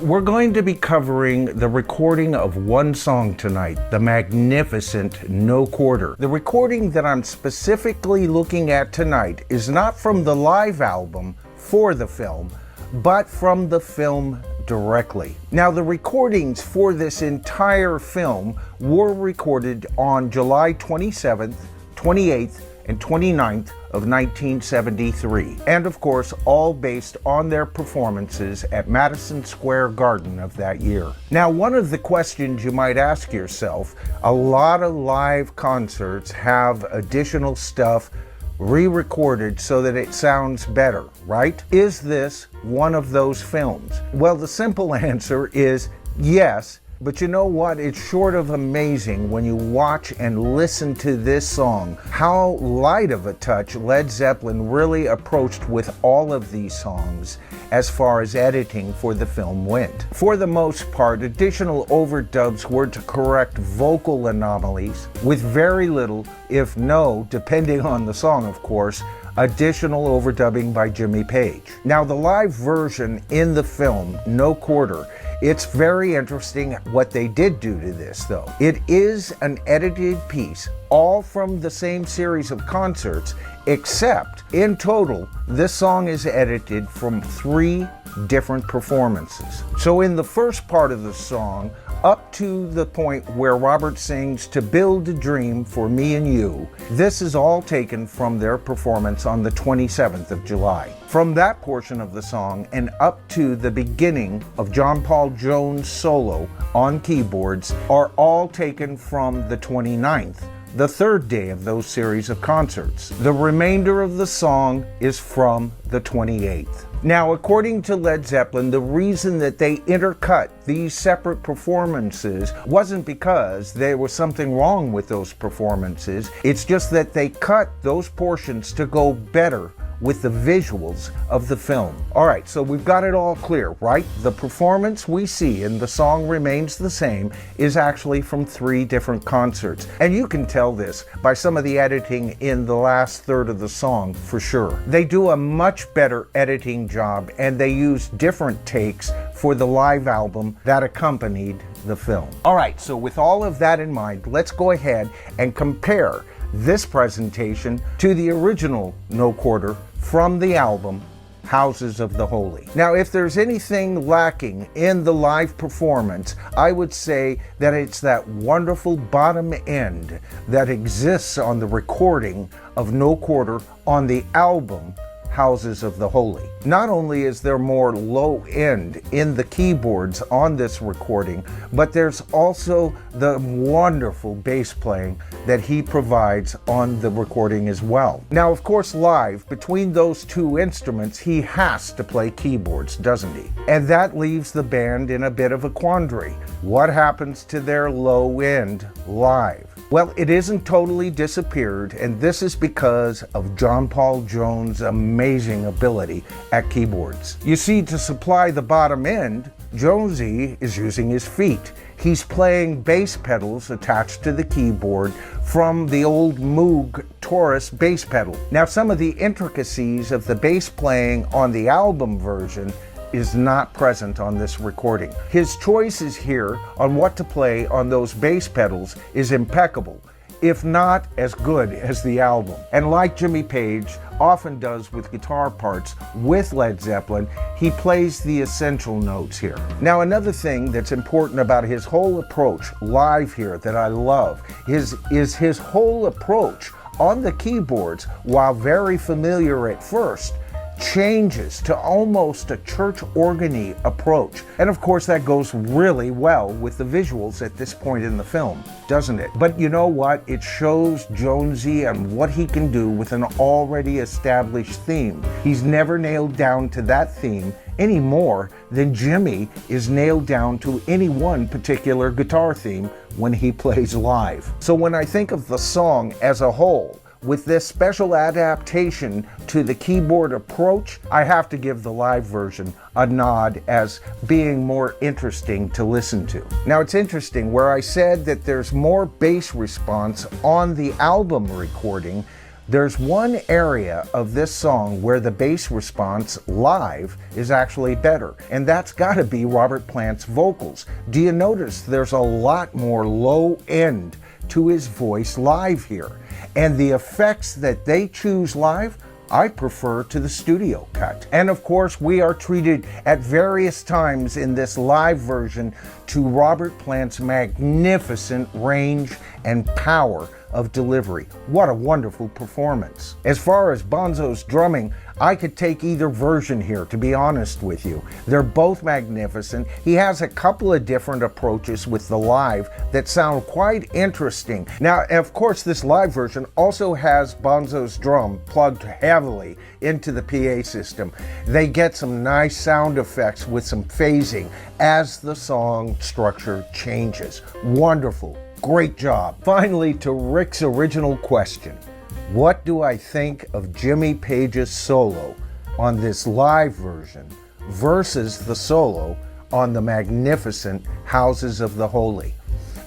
We're going to be covering the recording of one song tonight, the magnificent No Quarter. The recording that I'm specifically looking at tonight is not from the live album for the film, but from the film directly. Now, the recordings for this entire film were recorded on July 27th, 28th, and 29th of 1973, and of course all based on their performances at Madison Square Garden of that year. Now, one of the questions you might ask yourself, a lot of live concerts have additional stuff re-recorded so that it sounds better, right? Is this one of those films? Well, the simple answer is yes. But you know what? It's short of amazing when you watch and listen to this song, how light of a touch Led Zeppelin really approached with all of these songs as far as editing for the film went. For the most part, additional overdubs were to correct vocal anomalies with very little, if no, depending on the song of course, additional overdubbing by Jimmy Page. Now, the live version in the film, No Quarter, it's very interesting what they did do to this, though. It is an edited piece, all from the same series of concerts, except in total, this song is edited from 3 different performances. So in the first part of the song, up to the point where Robert sings "To Build a Dream for Me and You," this is all taken from their performance on the 27th of July. From that portion of the song and up to the beginning of John Paul Jones' solo on keyboards are all taken from the 29th, the third day of those series of concerts. The remainder of the song is from the 28th. Now, according to Led Zeppelin, the reason that they intercut these separate performances wasn't because there was something wrong with those performances. It's just that they cut those portions to go better with the visuals of the film. All right, so we've got it all clear, right? The performance we see and the song remains the same is actually from 3 different concerts. And you can tell this by some of the editing in the last third of the song for sure. They do a much better editing job and they use different takes for the live album that accompanied the film. All right, so with all of that in mind, let's go ahead and compare this presentation to the original No Quarter from the album Houses of the Holy. Now, if there's anything lacking in the live performance, I would say that it's that wonderful bottom end that exists on the recording of No Quarter on the album Houses of the Holy. Not only is there more low end in the keyboards on this recording, but there's also the wonderful bass playing that he provides on the recording as well. Now, of course, live, between those 2 instruments, he has to play keyboards, doesn't he? And that leaves the band in a bit of a quandary. What happens to their low end live? Well, it isn't totally disappeared, and this is because of John Paul Jones' amazing ability at keyboards. You see, to supply the bottom end, Jonesy is using his feet. He's playing bass pedals attached to the keyboard from the old Moog Taurus bass pedal. Now, some of the intricacies of the bass playing on the album version is not present on this recording. His choices here on what to play on those bass pedals is impeccable, if not as good as the album. And like Jimmy Page often does with guitar parts with Led Zeppelin, he plays the essential notes here. Now, another thing that's important about his whole approach live here that I love is his whole approach on the keyboards, while very familiar at first, changes to almost a church organ-y approach. And of course that goes really well with the visuals at this point in the film, doesn't it? But you know what? It shows Jonesy and what he can do with an already established theme. He's never nailed down to that theme any more than Jimmy is nailed down to any one particular guitar theme when he plays live. So when I think of the song as a whole, with this special adaptation to the keyboard approach, I have to give the live version a nod as being more interesting to listen to. Now, it's interesting, where I said that there's more bass response on the album recording, There's one area of this song where the bass response live is actually better, and that's gotta be Robert Plant's vocals. Do you notice there's a lot more low end to his voice live here? And the effects that they choose live, I prefer to the studio cut. And of course, we are treated at various times in this live version to Robert Plant's magnificent range and power of delivery. What a wonderful performance. As far as Bonzo's drumming, I could take either version here, to be honest with you. They're both magnificent. He has a couple of different approaches with the live that sound quite interesting. Now, of course, this live version also has Bonzo's drum plugged heavily into the PA system. They get some nice sound effects with some phasing as the song structure changes. Wonderful. Great job. Finally, to Rick's original question. What do I think of Jimmy Page's solo on this live version versus the solo on the magnificent Houses of the Holy?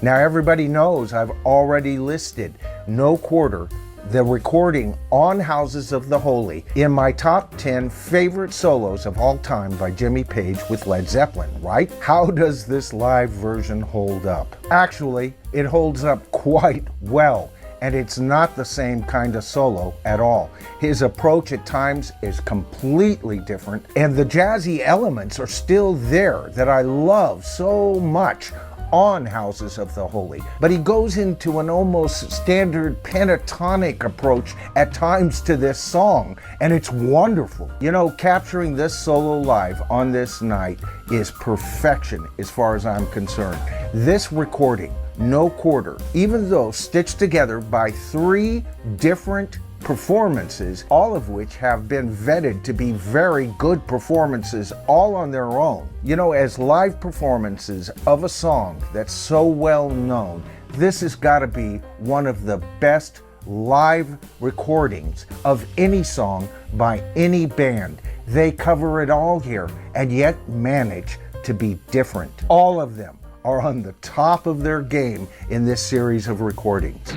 Now, everybody knows I've already listed No Quarter, the recording on Houses of the Holy, in my top 10 favorite solos of all time by Jimmy Page with Led Zeppelin, right? How does this live version hold up? Actually, it holds up quite well, and it's not the same kind of solo at all. His approach at times is completely different, and the jazzy elements are still there that I love so much on Houses of the Holy. But he goes into an almost standard pentatonic approach at times to this song, and it's wonderful. You know, capturing this solo live on this night is perfection as far as I'm concerned. This recording, No Quarter, even though stitched together by 3 different performances, all of which have been vetted to be very good performances all on their own. You know, as live performances of a song that's so well known, this has got to be one of the best live recordings of any song by any band. They cover it all here and yet manage to be different. All of them are on the top of their game in this series of recordings.